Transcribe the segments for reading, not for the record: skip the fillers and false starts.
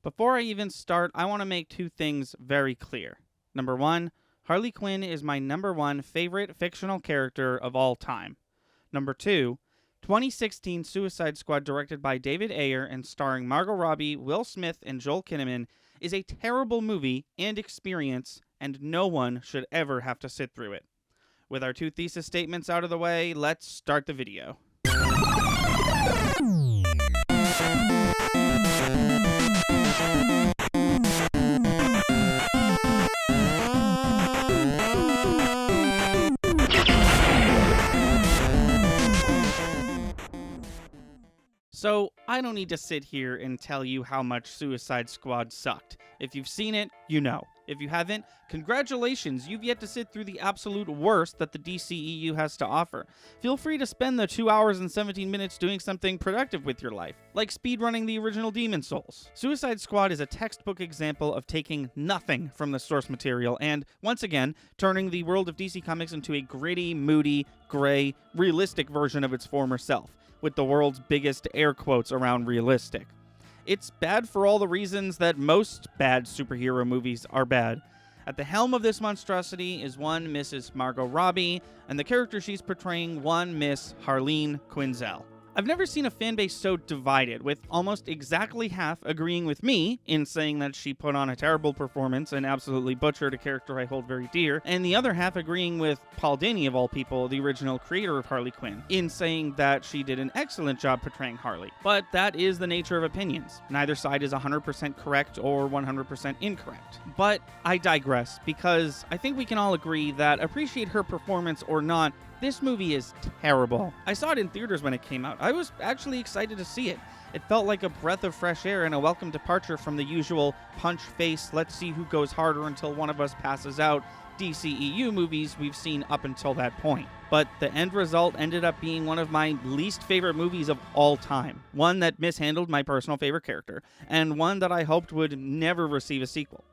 Before I even start, I want to make two things very clear. Number one, Harley Quinn is my number one favorite fictional character of all time. Number two, 2016 Suicide Squad, directed by David Ayer and starring Margot Robbie, Will Smith, and Joel Kinnaman, is a terrible movie and experience, and no one should ever have to sit through it. With our two thesis statements out of the way, let's start the video. So, I don't need to sit here and tell you how much Suicide Squad sucked. If you've seen it, you know. If you haven't, congratulations, you've yet to sit through the absolute worst that the DCEU has to offer. Feel free to spend the 2 hours and 17 minutes doing something productive with your life, like speedrunning the original Demon's Souls. Suicide Squad is a textbook example of taking nothing from the source material and, once again, turning the world of DC Comics into a gritty, moody, gray, realistic version of its former self, with the world's biggest air quotes around realistic. It's bad for all the reasons that most bad superhero movies are bad. At the helm of this monstrosity is one Mrs. Margot Robbie, and the character she's portraying one Miss Harley Quinn. I've never seen a fanbase so divided, with almost exactly half agreeing with me in saying that she put on a terrible performance and absolutely butchered a character I hold very dear, and the other half agreeing with Paul Dini, of all people, the original creator of Harley Quinn, in saying that she did an excellent job portraying Harley. But that is the nature of opinions. Neither side is 100% correct or 100% incorrect. But I digress, because I think we can all agree that, appreciate her performance or not, this movie is terrible. I saw it in theaters when it came out. I was actually excited to see it. It felt like a breath of fresh air and a welcome departure from the usual punch face, let's see who goes harder until one of us passes out DCEU movies we've seen up until that point. But the end result ended up being one of my least favorite movies of all time. One that mishandled my personal favorite character, and one that I hoped would never receive a sequel.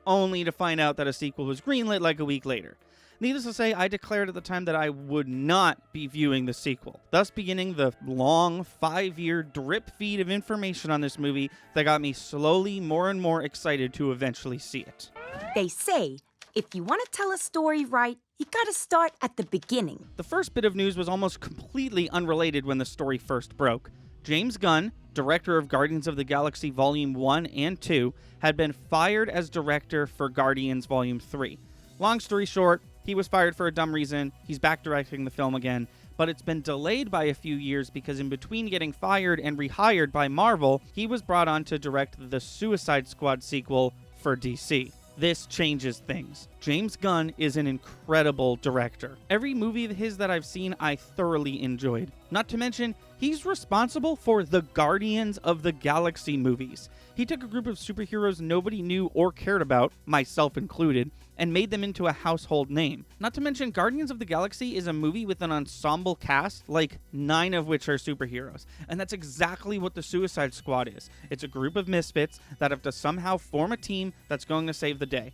Only to find out that a sequel was greenlit like a week later. Needless to say, I declared at the time that I would not be viewing the sequel, thus beginning the long 5-year drip feed of information on this movie that got me slowly more and more excited to eventually see it. They say, if you want to tell a story right, you gotta start at the beginning. The first bit of news was almost completely unrelated when the story first broke. James Gunn, director of Guardians of the Galaxy Volume 1 and 2, had been fired as director for Guardians Volume 3. Long story short, he was fired for a dumb reason, he's back directing the film again, but it's been delayed by a few years because in between getting fired and rehired by Marvel, he was brought on to direct the Suicide Squad sequel for DC. This changes things. James Gunn is an incredible director. Every movie of his that I've seen, I thoroughly enjoyed. Not to mention, he's responsible for the Guardians of the Galaxy movies. He took a group of superheroes nobody knew or cared about, myself included, and made them into a household name. Not to mention, Guardians of the Galaxy is a movie with an ensemble cast, like 9 of which are superheroes. And that's exactly what the Suicide Squad is. It's a group of misfits that have to somehow form a team that's going to save the day.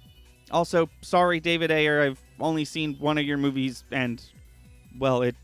Also, sorry David Ayer, I've only seen one of your movies and, well, it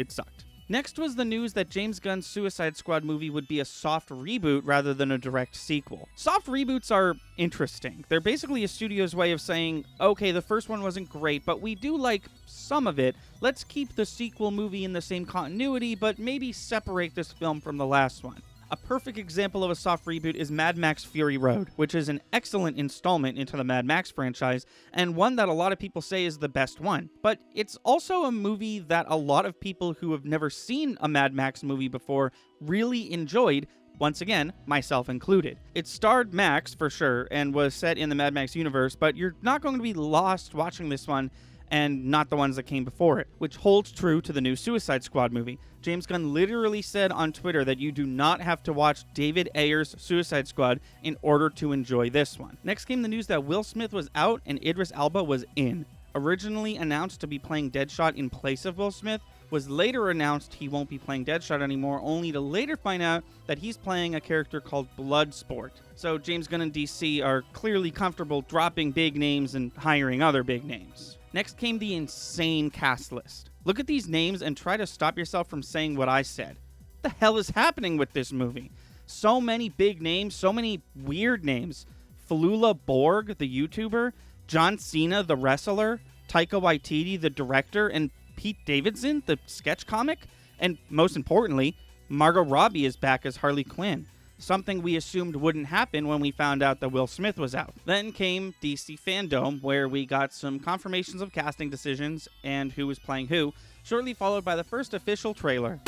sucked. Next was the news that James Gunn's Suicide Squad movie would be a soft reboot rather than a direct sequel. Soft reboots are interesting. They're basically a studio's way of saying, okay, the first one wasn't great, but we do like some of it. Let's keep the sequel movie in the same continuity, but maybe separate this film from the last one. A perfect example of a soft reboot is Mad Max Fury Road, which is an excellent installment into the Mad Max franchise, and one that a lot of people say is the best one. But it's also a movie that a lot of people who have never seen a Mad Max movie before really enjoyed, once again, myself included. It starred Max, for sure, and was set in the Mad Max universe, but you're not going to be lost watching this one and not the ones that came before it, which holds true to the new Suicide Squad movie. James Gunn literally said on Twitter that you do not have to watch David Ayer's Suicide Squad in order to enjoy this one. Next came the news that Will Smith was out and Idris Elba was in. Originally announced to be playing Deadshot in place of Will Smith, was later announced he won't be playing Deadshot anymore, only to later find out that he's playing a character called Bloodsport. So James Gunn and DC are clearly comfortable dropping big names and hiring other big names. Next came the insane cast list. Look at these names and try to stop yourself from saying what I said. What the hell is happening with this movie? So many big names, so many weird names. Falula Borg, the YouTuber, John Cena, the wrestler, Taika Waititi, the director, and Pete Davidson, the sketch comic. And most importantly, Margot Robbie is back as Harley Quinn. Something we assumed wouldn't happen when we found out that Will Smith was out. Then came DC Fandom, where we got some confirmations of casting decisions and who was playing who, shortly followed by the first official trailer.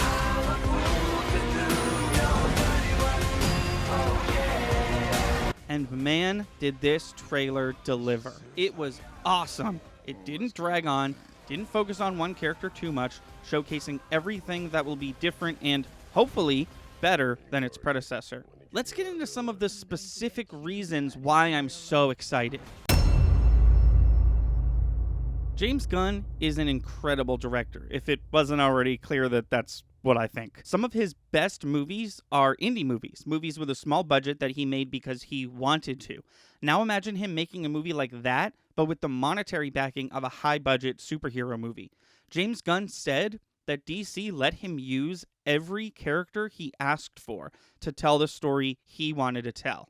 And man, did this trailer deliver. It was awesome. It didn't drag on, didn't focus on one character too much, showcasing everything that will be different and, hopefully, better than its predecessor. Let's get into some of the specific reasons why I'm so excited. James Gunn is an incredible director, if it wasn't already clear that that's what I think. Some of his best movies are indie movies, movies with a small budget that he made because he wanted to. Now imagine him making a movie like that, but with the monetary backing of a high-budget superhero movie. James Gunn said that DC let him use every character he asked for to tell the story he wanted to tell.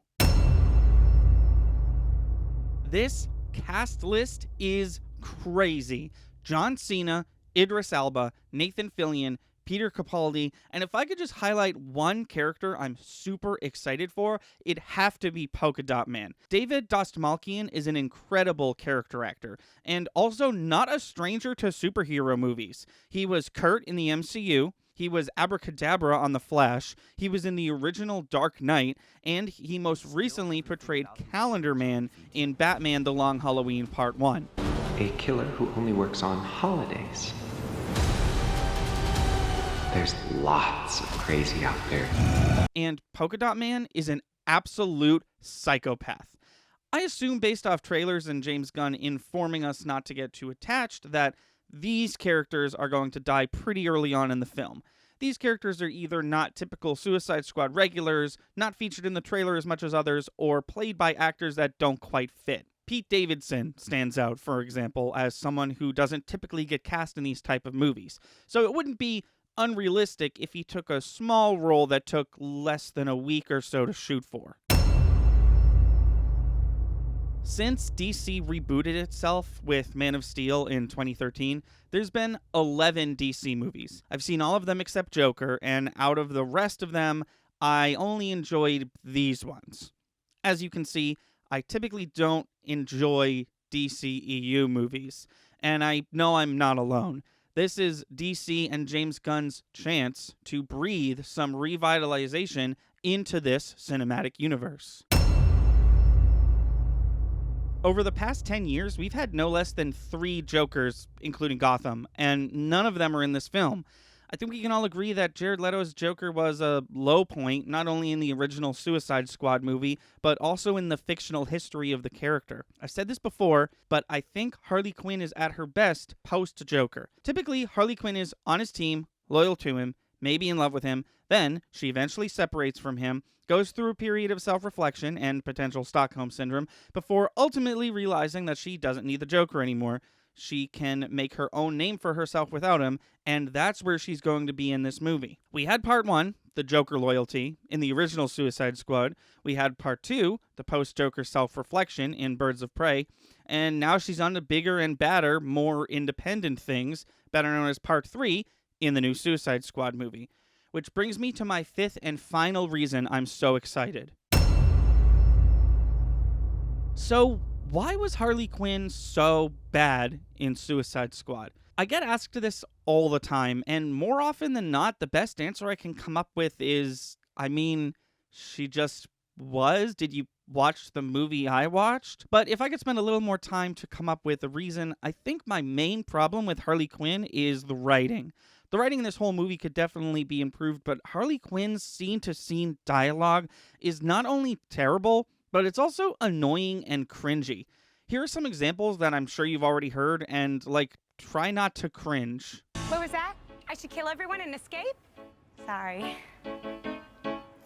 This cast list is crazy. John Cena, Idris Elba, Nathan Fillion, Peter Capaldi, and if I could just highlight one character I'm super excited for, it'd have to be Polka Dot Man. David Dastmalchian is an incredible character actor, and also not a stranger to superhero movies. He was Kurt in the MCU, he was Abracadabra on The Flash, he was in the original Dark Knight, and he most recently portrayed Calendar Man in Batman: The Long Halloween Part 1. A killer who only works on holidays. There's lots of crazy out there. And Polka Dot Man is an absolute psychopath. I assume based off trailers and James Gunn informing us not to get too attached that these characters are going to die pretty early on in the film. These characters are either not typical Suicide Squad regulars, not featured in the trailer as much as others, or played by actors that don't quite fit. Pete Davidson stands out, for example, as someone who doesn't typically get cast in these type of movies. So it wouldn't be unrealistic if he took a small role that took less than a week or so to shoot for. Since DC rebooted itself with Man of Steel in 2013, there's been 11 DC movies. I've seen all of them except Joker, and out of the rest of them, I only enjoyed these ones. As you can see, I typically don't enjoy DCEU movies, and I know I'm not alone. This is DC and James Gunn's chance to breathe some revitalization into this cinematic universe. Over the past 10 years, we've had no less than 3 Jokers, including Gotham, and none of them are in this film. I think we can all agree that Jared Leto's Joker was a low point, not only in the original Suicide Squad movie, but also in the fictional history of the character. I've said this before, but I think Harley Quinn is at her best post-Joker. Typically, Harley Quinn is on his team, loyal to him, maybe in love with him, then she eventually separates from him, goes through a period of self-reflection and potential Stockholm Syndrome, before ultimately realizing that she doesn't need the Joker anymore. She can make her own name for herself without him, and that's where she's going to be in this movie. We had Part 1, the Joker loyalty, in the original Suicide Squad. We had Part 2, the post-Joker self-reflection in Birds of Prey. And now she's on to bigger and badder, more independent things, better known as Part 3, in the new Suicide Squad movie. Which brings me to my 5th and final reason I'm so excited. So, why was Harley Quinn so bad in Suicide Squad? I get asked this all the time, and more often than not, the best answer I can come up with is, she just was. Did you watch the movie I watched? But if I could spend a little more time to come up with a reason, I think my main problem with Harley Quinn is the writing. The writing in this whole movie could definitely be improved, but Harley Quinn's scene-to-scene dialogue is not only terrible, but it's also annoying and cringy. Here are some examples that I'm sure you've already heard, and, try not to cringe. What was that? I should kill everyone and escape? Sorry.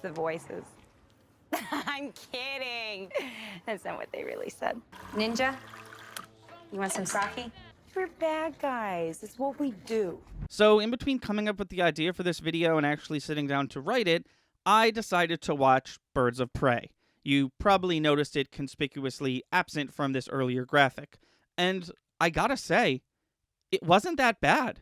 The voices. I'm kidding. That's not what they really said. Ninja, you want some sake? We're bad guys. It's what we do. So, in between coming up with the idea for this video and actually sitting down to write it, I decided to watch Birds of Prey. You probably noticed it conspicuously absent from this earlier graphic. And I gotta say, it wasn't that bad.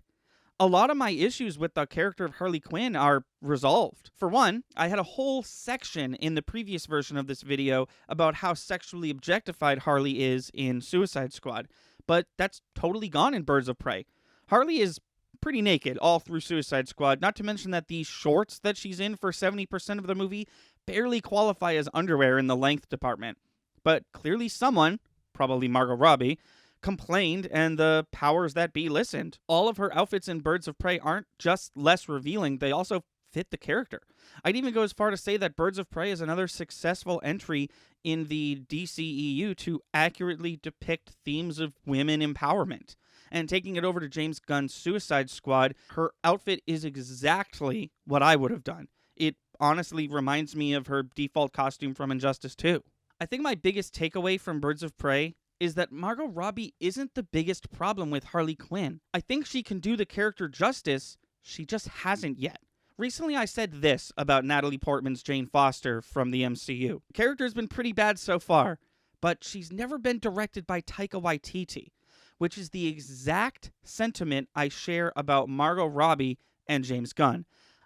A lot of my issues with the character of Harley Quinn are resolved. For one, I had a whole section in the previous version of this video about how sexually objectified Harley is in Suicide Squad, but that's totally gone in Birds of Prey. Harley is pretty naked all through Suicide Squad, not to mention that these shorts that she's in for 70% of the movie barely qualify as underwear in the length department. But clearly someone, probably Margot Robbie, complained and the powers that be listened. All of her outfits in Birds of Prey aren't just less revealing, they also fit the character. I'd even go as far to say that Birds of Prey is another successful entry in the DCEU to accurately depict themes of women empowerment. And taking it over to James Gunn's Suicide Squad, her outfit is exactly what I would have done. It honestly reminds me of her default costume from Injustice 2. I think my biggest takeaway from Birds of Prey is that Margot Robbie isn't the biggest problem with Harley Quinn. I think she can do the character justice, she just hasn't yet. Recently I said this about Natalie Portman's Jane Foster from the MCU. The character's been pretty bad so far, but she's never been directed by Taika Waititi, which is the exact sentiment I share about Margot Robbie and James Gunn.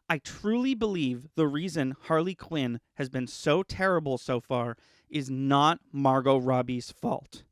I truly believe the reason Harley Quinn has been so terrible so far is not Margot Robbie's fault.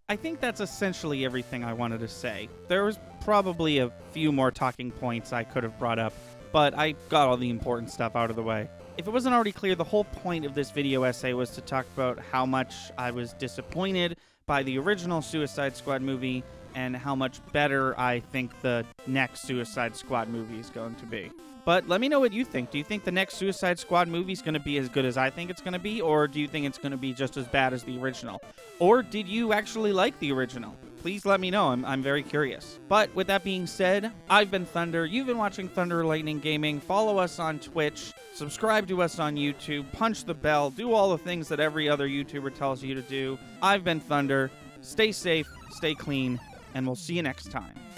I think that's essentially everything I wanted to say. There was probably a few more talking points I could have brought up, but I got all the important stuff out of the way. If it wasn't already clear, the whole point of this video essay was to talk about how much I was disappointed by the original Suicide Squad movie and how much better I think the next Suicide Squad movie is going to be. But let me know what you think. Do you think the next Suicide Squad movie is going to be as good as I think it's going to be, or do you think it's going to be just as bad as the original? Or did you actually like the original? Please let me know. I'm very curious. But with that being said, I've been Thunder. You've been watching Thunder Lightning Gaming. Follow us on Twitch. Subscribe to us on YouTube. Punch the bell. Do all the things that every other YouTuber tells you to do. I've been Thunder. Stay safe, stay clean, and we'll see you next time.